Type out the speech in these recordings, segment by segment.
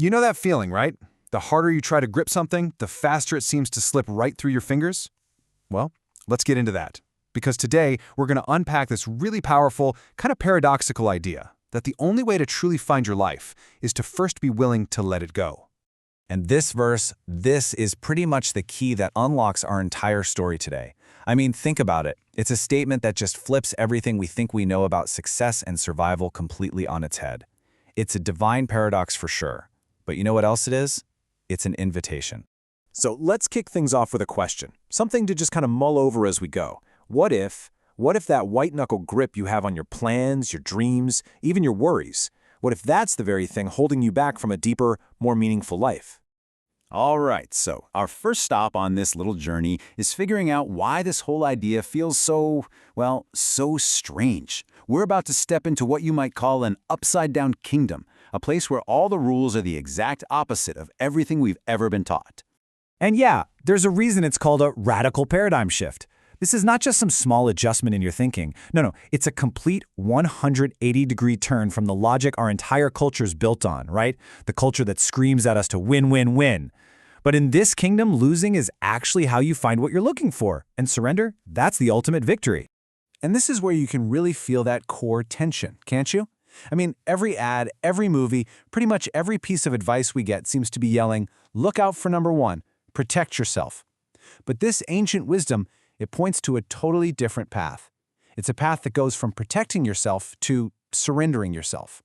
You know that feeling, right? The harder you try to grip something, the faster it seems to slip right through your fingers? Well, let's get into that. Because today, we're going to unpack this really powerful, kind of paradoxical idea that the only way to truly find your life is to first be willing to let it go. And this verse, this is pretty much the key that unlocks our entire story today. I mean, think about it. It's a statement that just flips everything we think we know about success and survival completely on its head. It's a divine paradox for sure. But you know what else it is? It's an invitation. So let's kick things off with a question, something to just kind of mull over as we go. What if that white-knuckle grip you have on your plans, your dreams, even your worries, what if that's the very thing holding you back from a deeper, more meaningful life? All right, so our first stop on this little journey is figuring out why this whole idea feels so strange. We're about to step into what you might call an upside-down kingdom, a place where all the rules are the exact opposite of everything we've ever been taught. And yeah, there's a reason it's called a radical paradigm shift. This is not just some small adjustment in your thinking. No, it's a complete 180-degree turn from the logic our entire culture's built on, right? The culture that screams at us to win, win, win. But in this kingdom, losing is actually how you find what you're looking for. And surrender, that's the ultimate victory. And this is where you can really feel that core tension, can't you? I mean, every ad, every movie, pretty much every piece of advice we get seems to be yelling, look out for number one, protect yourself. But this ancient wisdom, it points to a totally different path. It's a path that goes from protecting yourself to surrendering yourself.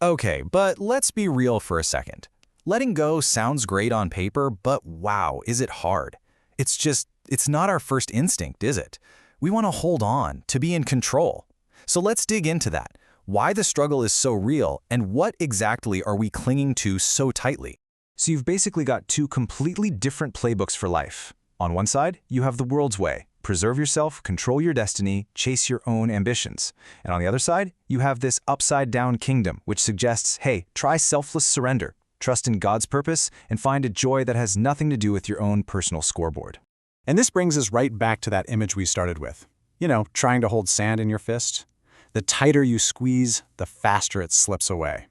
Okay, but let's be real for a second. Letting go sounds great on paper, but wow, is it hard? It's not our first instinct, is it? We want to hold on, to be in control. So let's dig into that. Why the struggle is so real, and what exactly are we clinging to so tightly? So you've basically got two completely different playbooks for life. On one side, you have the world's way. Preserve yourself, control your destiny, chase your own ambitions. And on the other side, you have this upside-down kingdom, which suggests, hey, try selfless surrender. Trust in God's purpose, and find a joy that has nothing to do with your own personal scoreboard. And this brings us right back to that image we started with. You know, trying to hold sand in your fist. The tighter you squeeze, the faster it slips away.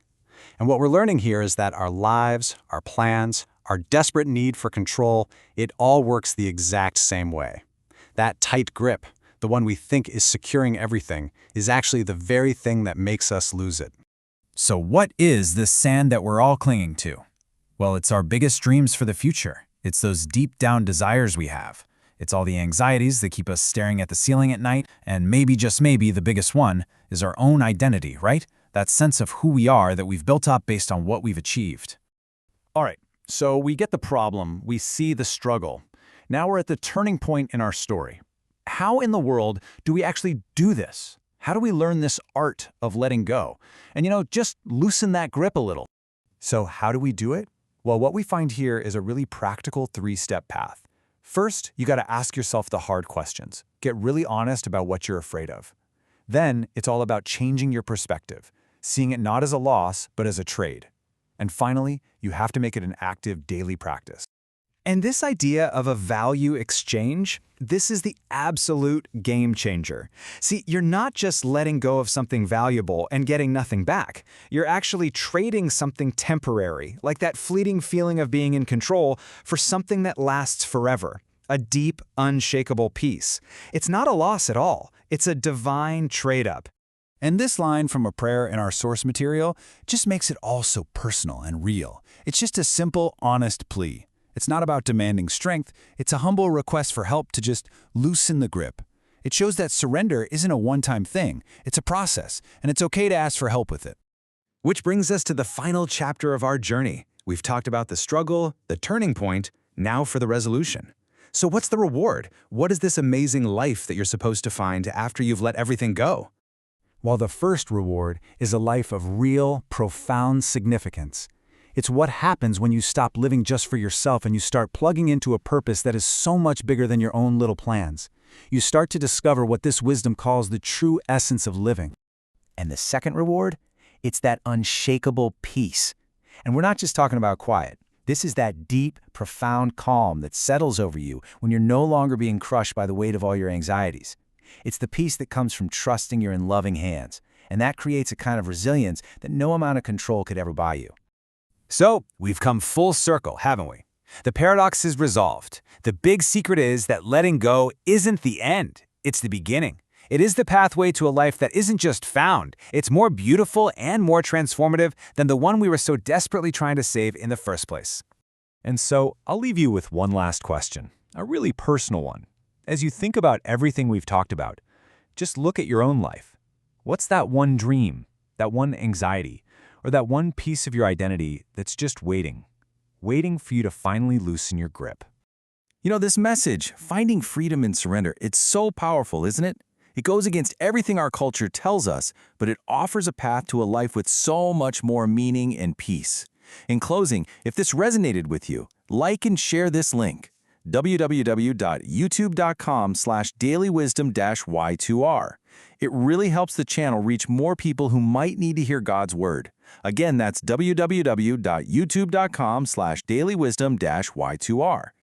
And what we're learning here is that our lives, our plans, our desperate need for control, it all works the exact same way. That tight grip, the one we think is securing everything, is actually the very thing that makes us lose it. So what is this sand that we're all clinging to? Well, it's our biggest dreams for the future. It's those deep down desires we have. It's all the anxieties that keep us staring at the ceiling at night, and maybe, just maybe, the biggest one is our own identity, right? That sense of who we are that we've built up based on what we've achieved. All right, so we get the problem, we see the struggle. Now we're at the turning point in our story. How in the world do we actually do this? How do we learn this art of letting go? And just loosen that grip a little. So how do we do it? Well, what we find here is a really practical three-step path. First, you got to ask yourself the hard questions. Get really honest about what you're afraid of. Then, it's all about changing your perspective, seeing it not as a loss, but as a trade. And finally, you have to make it an active daily practice. And this idea of a value exchange, this is the absolute game changer. See, you're not just letting go of something valuable and getting nothing back. You're actually trading something temporary, like that fleeting feeling of being in control, for something that lasts forever. A deep, unshakable peace. It's not a loss at all. It's a divine trade-up. And this line from a prayer in our source material just makes it all so personal and real. It's just a simple, honest plea. It's not about demanding strength, it's a humble request for help to just loosen the grip. It shows that surrender isn't a one-time thing, it's a process, and it's okay to ask for help with it. Which brings us to the final chapter of our journey. We've talked about the struggle, the turning point, now for the resolution. So what's the reward? What is this amazing life that you're supposed to find after you've let everything go? Well, the first reward is a life of real, profound significance. It's what happens when you stop living just for yourself and you start plugging into a purpose that is so much bigger than your own little plans. You start to discover what this wisdom calls the true essence of living. And the second reward? It's that unshakable peace. And we're not just talking about quiet. This is that deep, profound calm that settles over you when you're no longer being crushed by the weight of all your anxieties. It's the peace that comes from trusting you're in loving hands. And that creates a kind of resilience that no amount of control could ever buy you. So, we've come full circle, haven't we? The paradox is resolved. The big secret is that letting go isn't the end, it's the beginning. It is the pathway to a life that isn't just found, it's more beautiful and more transformative than the one we were so desperately trying to save in the first place. And so, I'll leave you with one last question, a really personal one. As you think about everything we've talked about, just look at your own life. What's that one dream, that one anxiety, or that one piece of your identity that's just waiting for you to finally loosen your grip? You know, this message, finding freedom in surrender, it's so powerful, isn't it? It goes against everything our culture tells us, but it offers a path to a life with so much more meaning and peace. In closing, if this resonated with you, like and share this link, www.youtube.com/dailywisdom-y2r. It really helps the channel reach more people who might need to hear God's word. Again, that's www.youtube.com/dailywisdom-y2r.